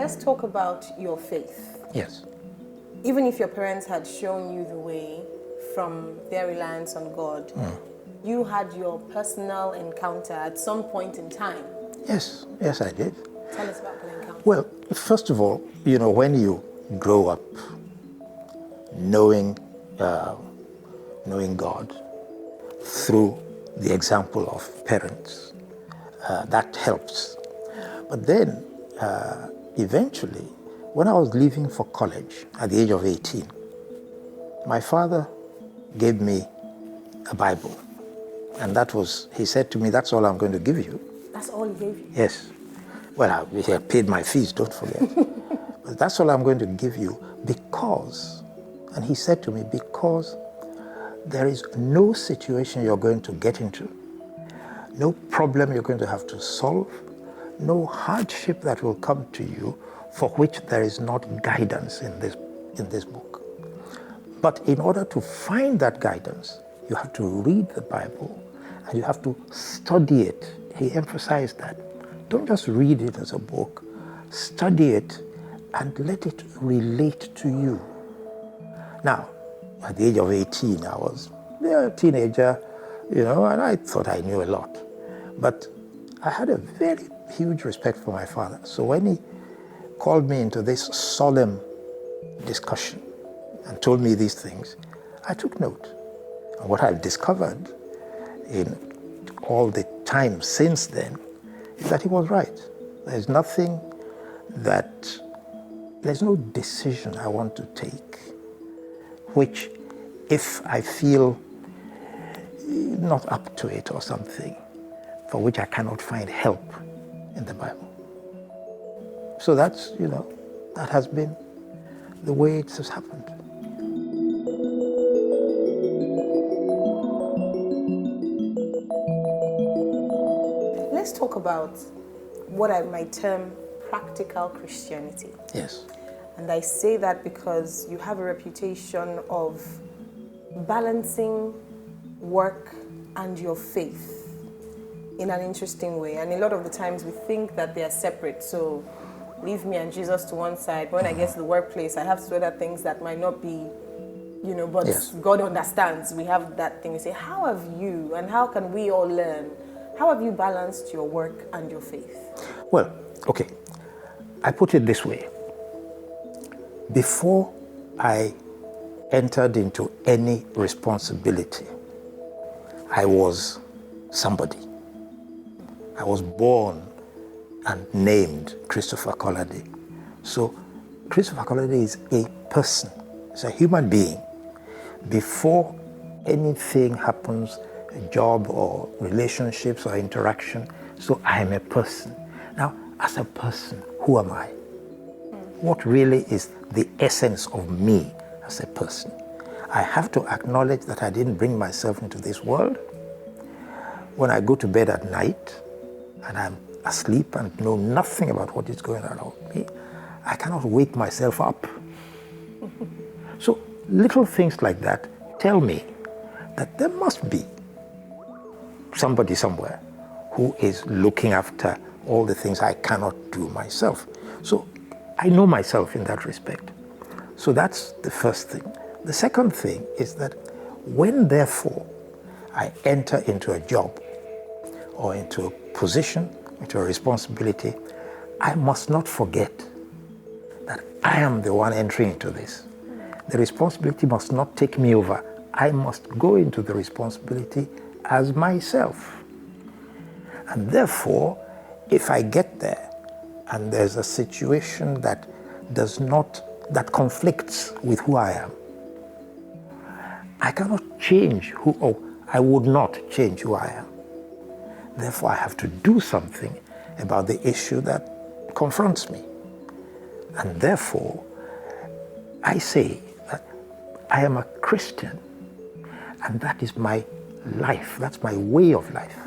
let's talk about your faith. Yes. Even if your parents had shown you the way from their reliance on God, you had your personal encounter at some point in time. Yes, I did. Tell us about the encounter. Well, first of all, when you grow up knowing God through the example of parents, that helps. But then, eventually, when I was leaving for college at the age of 18, my father gave me a Bible. And he said to me, that's all I'm going to give you. That's all he gave you? Yes. Well, he had paid my fees, don't forget. But that's all I'm going to give you because, and he said to me, because there is no situation you're going to get into, no problem you're going to have to solve, no hardship that will come to you for which there is not guidance in this book. But in order to find that guidance, you have to read the Bible and you have to study it. He emphasized that. Don't just read it as a book, study it and let it relate to you. Now, at the age of 18, I was a teenager, and I thought I knew a lot. But I had a very huge respect for my father. So when he called me into this solemn discussion and told me these things, I took note. And what I've discovered in all the time since then is that he was right. There's no decision I want to take which, if I feel not up to it or something, for which I cannot find help in the Bible. So that's, that has been the way it has happened. Let's talk about what I might term practical Christianity. Yes. And I say that because you have a reputation of balancing work and your faith in an interesting way. And a lot of the times we think that they are separate. So leave me and Jesus to one side. But when I get to the workplace, I have to do other things that might not be, but yes. God understands. We have that thing. We say, how have you, and how can we all learn? How have you balanced your work and your faith? Well, okay. I put it this way. Before I entered into any responsibility, I was somebody. I was born and named Christopher Kolade. So Christopher Kolade is a person. It's a human being. Before anything happens, a job or relationships or interaction, so I am a person. Now, as a person, who am I? What really is the essence of me as a person? I have to acknowledge that I didn't bring myself into this world. When I go to bed at night and I'm asleep and know nothing about what is going on around me, I cannot wake myself up. So little things like that tell me that there must be somebody somewhere who is looking after all the things I cannot do myself. So I know myself in that respect. So that's the first thing. The second thing is that when, therefore, I enter into a job or into a position, into a responsibility, I must not forget that I am the one entering into this. The responsibility must not take me over. I must go into the responsibility as myself. And therefore, if I get there and there's a situation that conflicts with who I am, I cannot change I would not change who I am. Therefore, I have to do something about the issue that confronts me. And therefore, I say that I am a Christian, and that is my life, that's my way of life.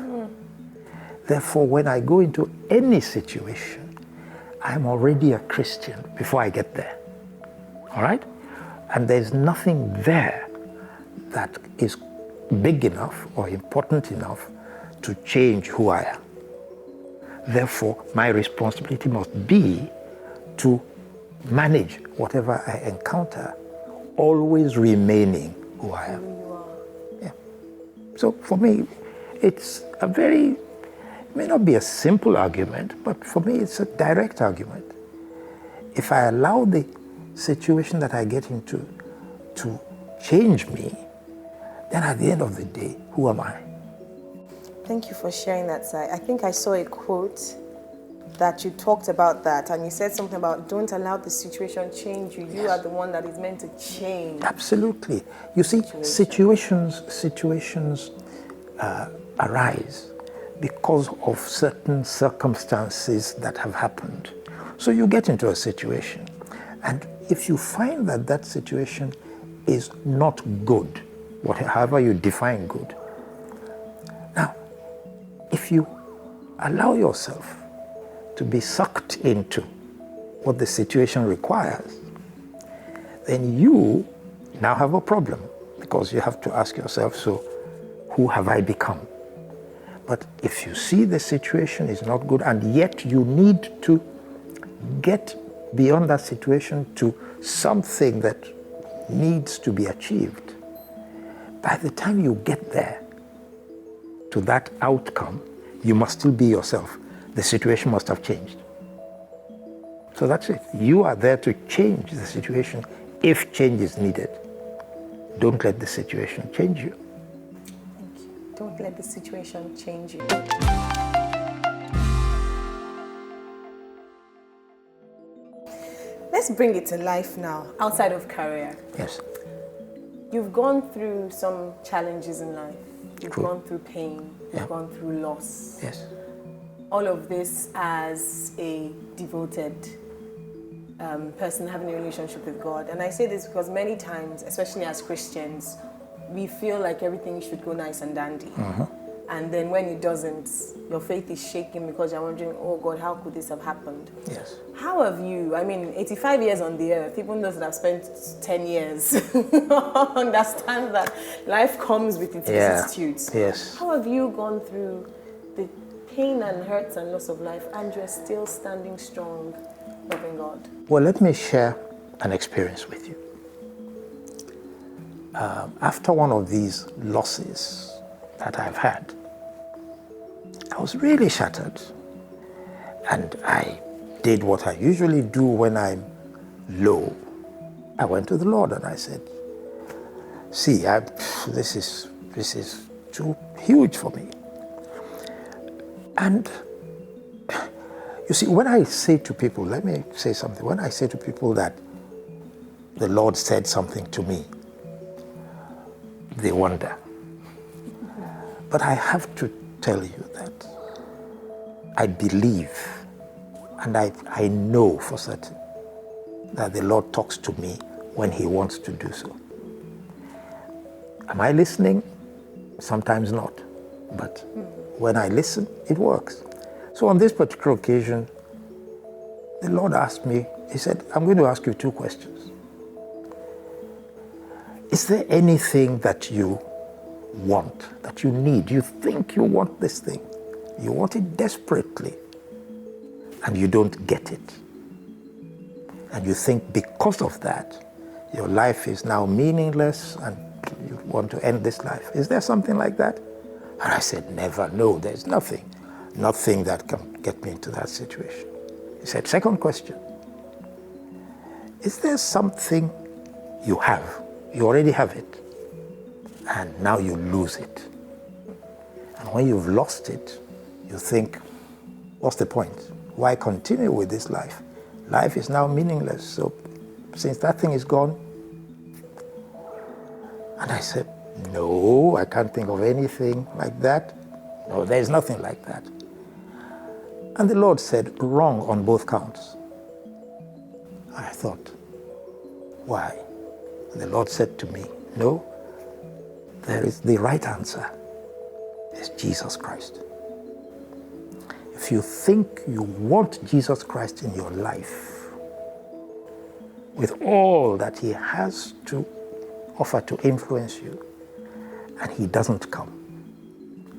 Therefore, when I go into any situation, I'm already a Christian before I get there. All right? And there's nothing there that is big enough or important enough to change who I am. Therefore, my responsibility must be to manage whatever I encounter, always remaining who I am. Yeah. So for me, it's a very, it may not be a simple argument, but for me it's a direct argument. If I allow the situation that I get into to change me, then at the end of the day, who am I? Thank you for sharing that, Sai. I think I saw a quote that you talked about that, and you said something about don't allow the situation change you. You are the one that is meant to change. Absolutely. You see, situations arise because of certain circumstances that have happened. So you get into a situation, and if you find that that situation is not good, however you define good, now, if you allow yourself to be sucked into what the situation requires, then you now have a problem, because you have to ask yourself, so who have I become? But if you see the situation is not good and yet you need to get beyond that situation to something that needs to be achieved, by the time you get there to that outcome, you must still be yourself. The situation must have changed. So that's it. You are there to change the situation if change is needed. Don't let the situation change you. Thank you. Don't let the situation change you. Let's bring it to life now, outside of career. Yes. You've gone through some challenges in life. You've True. gone through pain. You've gone through loss. Yes. All of this as a devoted person having a relationship with God. And I say this because many times, especially as Christians, we feel like everything should go nice and dandy. Mm-hmm. And then when it doesn't, your faith is shaking because you're wondering, oh God, how could this have happened? Yes. How have you, 85 years on the earth, even those that have spent 10 years, understand that life comes with its vicissitudes. Yes. How have you gone through the pain and hurts and loss of life, and you're still standing strong, loving God? Well, let me share an experience with you. After one of these losses that I've had, I was really shattered. And I did what I usually do when I'm low. I went to the Lord and I said, see, this is too huge for me. And you see, when I say to people, let me say something. When I say to people that the Lord said something to me, they wonder. But I have to tell you that I believe and I know for certain that the Lord talks to me when He wants to do so. Am I listening? Sometimes not. But when I listen, it works. So on this particular occasion, the Lord asked me, He said, I'm going to ask you two questions. Is there anything that you want, that you need? You think you want this thing. You want it desperately, and you don't get it. And you think because of that, your life is now meaningless and you want to end this life. Is there something like that? And I said, never, no, there's nothing that can get me into that situation. He said, second question, is there something you have? You already have it, and now you lose it. And when you've lost it, you think, what's the point? Why continue with this life? Life is now meaningless. So since that thing is gone, and I said, no, I can't think of anything like that. No, there's nothing like that. And the Lord said, wrong on both counts. I thought, why? And the Lord said to me, no, there is the right answer. It's Jesus Christ. If you think you want Jesus Christ in your life, with all that He has to offer to influence you, and He doesn't come,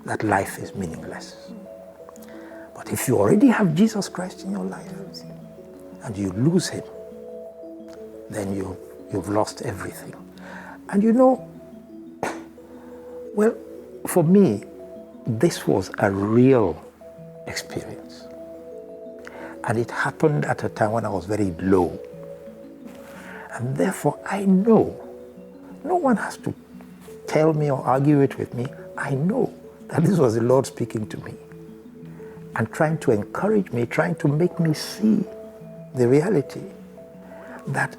that life is meaningless. But if you already have Jesus Christ in your life, and you lose him, then you've lost everything. And you know, well, for me, this was a real experience. And it happened at a time when I was very low. And therefore, I know, no one has to tell me or argue it with me. I know that this was the Lord speaking to me and trying to encourage me, trying to make me see the reality that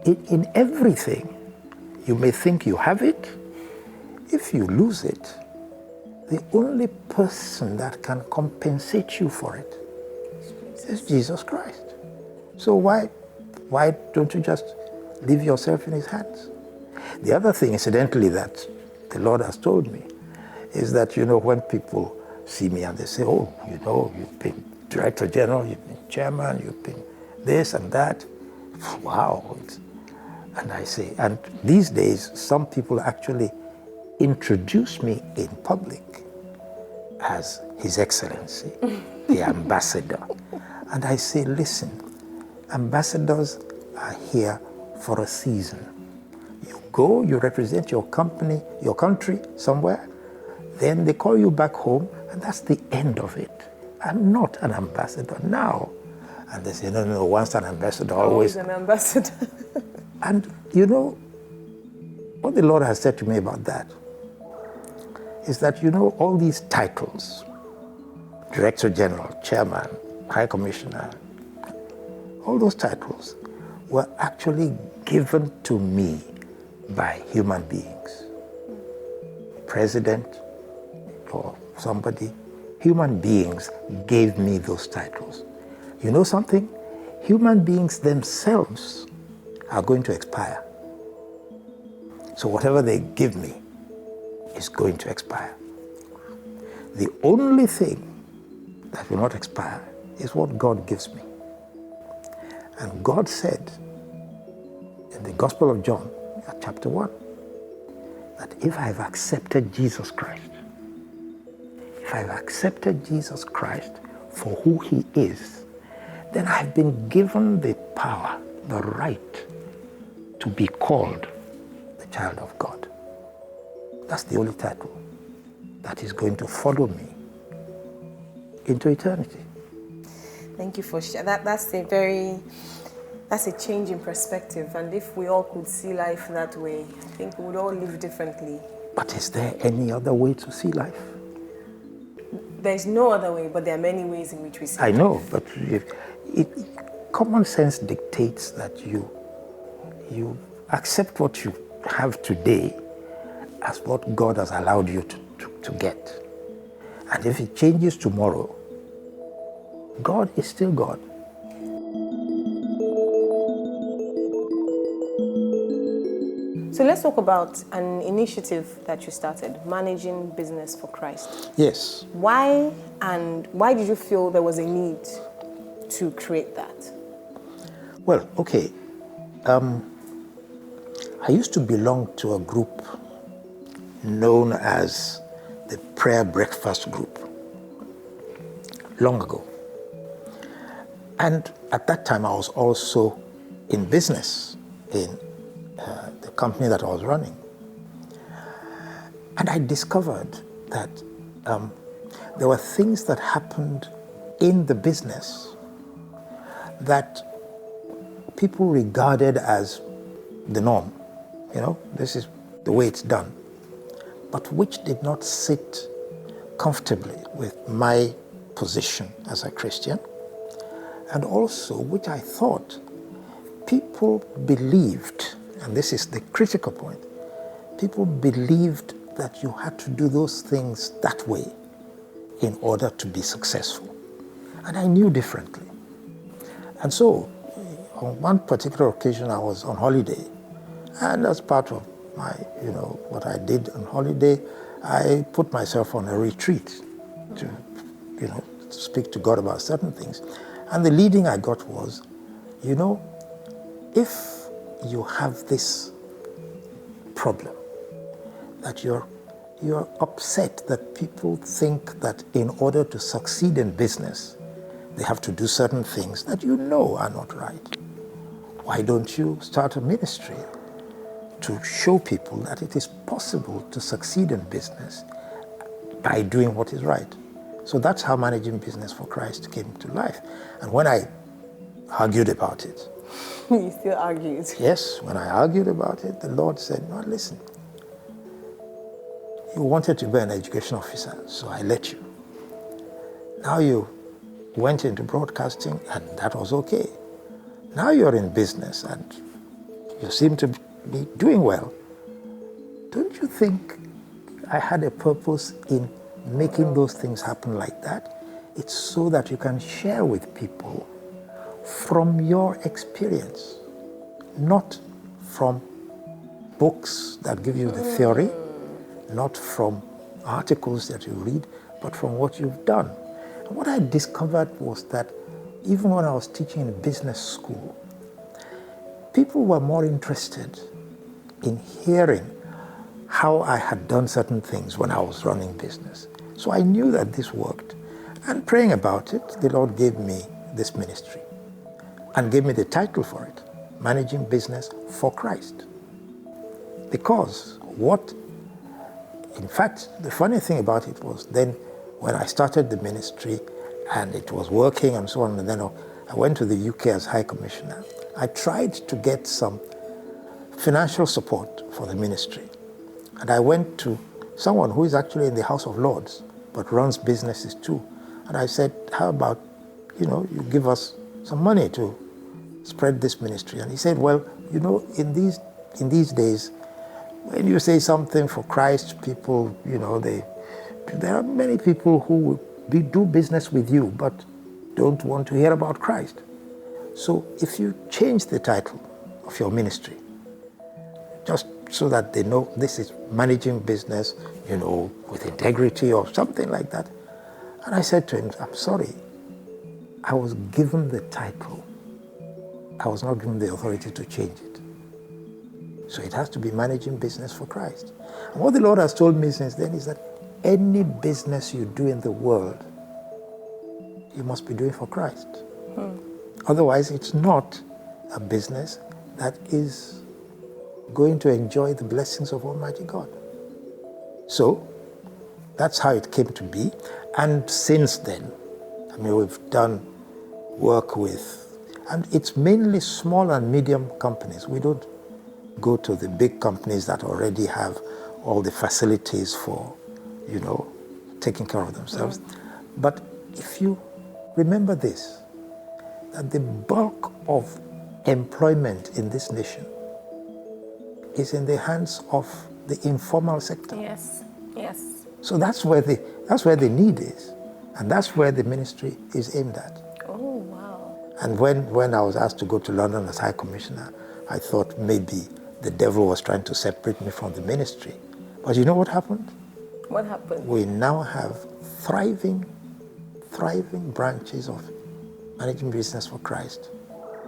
in everything, you may think you have it. If you lose it, the only person that can compensate you for it is Jesus Christ. So why don't you just leave yourself in his hands? The other thing, incidentally, that the Lord has told me is that, you know, when people see me and they say, oh, you know, you've been Director General, you've been Chairman, you've been this and that. Wow. And I say, and these days, some people actually introduce me in public as His Excellency, the ambassador. And I say, listen, ambassadors are here for a season. You go, you represent your company, your country somewhere, then they call you back home, and that's the end of it. I'm not an ambassador now. And they say, no, once an ambassador, always an ambassador. And you know, what the Lord has said to me about that is that, you know, all these titles, Director General, Chairman, High Commissioner, all those titles were actually given to me by human beings. President or somebody, human beings gave me those titles. You know something? Human beings themselves are going to expire. So whatever they give me is going to expire. The only thing that will not expire is what God gives me. And God said in the Gospel of John, chapter 1, that if I've accepted Jesus Christ, if I've accepted Jesus Christ for who he is, then I've been given the power, the right to be called the child of God. That's the only title that is going to follow me into eternity. Thank you for sharing. That's a change in perspective. And if we all could see life that way, I think we would all live differently. But is there any other way to see life? There's no other way, but there are many ways in which we see life. I know, but common sense dictates that you accept what you have today as what God has allowed you to get. And if it changes tomorrow, God is still God. So let's talk about an initiative that you started, Managing Business for Christ. Yes. Why did you feel there was a need to create that? Well, okay. I used to belong to a group known as the Prayer Breakfast Group long ago. And at that time, I was also in business in the company that I was running. And I discovered that there were things that happened in the business that people regarded as the norm. You know, this is the way it's done. But which did not sit comfortably with my position as a Christian, and also which I thought people believed, and this is the critical point, people believed that you had to do those things that way in order to be successful. And I knew differently. And so, on one particular occasion, I was on holiday, and as part of my, what I did on holiday, I put myself on a retreat to, speak to God about certain things. And the leading I got was, if you have this problem, that you're upset that people think that in order to succeed in business, they have to do certain things that you know are not right. Why don't you start a ministry to show people that it is possible to succeed in business by doing what is right? So that's how Managing Business for Christ came to life. And when I argued about it, You still argued. yes, when I argued about it, the Lord said, no, listen, you wanted to be an education officer, so I let you. Now you went into broadcasting, and that was okay. Now you're in business, and you seem to be doing well. Don't you think I had a purpose in making those things happen like that? It's so that you can share with people from your experience, not from books that give you the theory, not from articles that you read, but from what you've done. And what I discovered was that even when I was teaching in business school, people were more interested in hearing how I had done certain things when I was running business. So I knew that this worked. And praying about it, the Lord gave me this ministry and gave me the title for it, Managing Business for Christ. Because in fact, the funny thing about it was then when I started the ministry and it was working and so on, and then I went to the UK as High Commissioner, I tried to get some financial support for the ministry. And I went to someone who is actually in the House of Lords, but runs businesses too. And I said, how about, you give us some money to spread this ministry? And he said, well, in these days, when you say something for Christ, people, there are many people who do business with you, but don't want to hear about Christ. So if you change the title of your ministry, just so that they know this is managing business, with integrity or something like that. And I said to him, I'm sorry, I was given the title. I was not given the authority to change it. So it has to be Managing Business for Christ. And what the Lord has told me since then is that any business you do in the world, you must be doing for Christ. Otherwise, it's not a business that is going to enjoy the blessings of Almighty God. So that's how it came to be. And since then, we've done work with, and it's mainly small and medium companies. We don't go to the big companies that already have all the facilities for, taking care of themselves. But if you remember this, that the bulk of employment in this nation is in the hands of the informal sector. Yes. So that's where the need is, and that's where the ministry is aimed at. Oh, wow. And when I was asked to go to London as High Commissioner, I thought maybe the devil was trying to separate me from the ministry. But you know what happened? What happened? We now have thriving branches of Managing Business for Christ,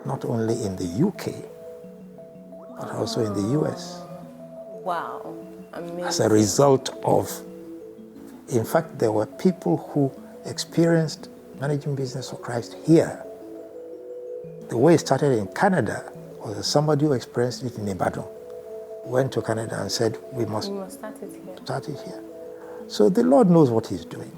not only in the UK, but also in the US. Wow. Amazing. As a result of, in fact, there were people who experienced Managing Business for Christ here. The way it started in Canada was somebody who experienced it in Ibadan, went to Canada and said, we must start it here. So the Lord knows what He's doing.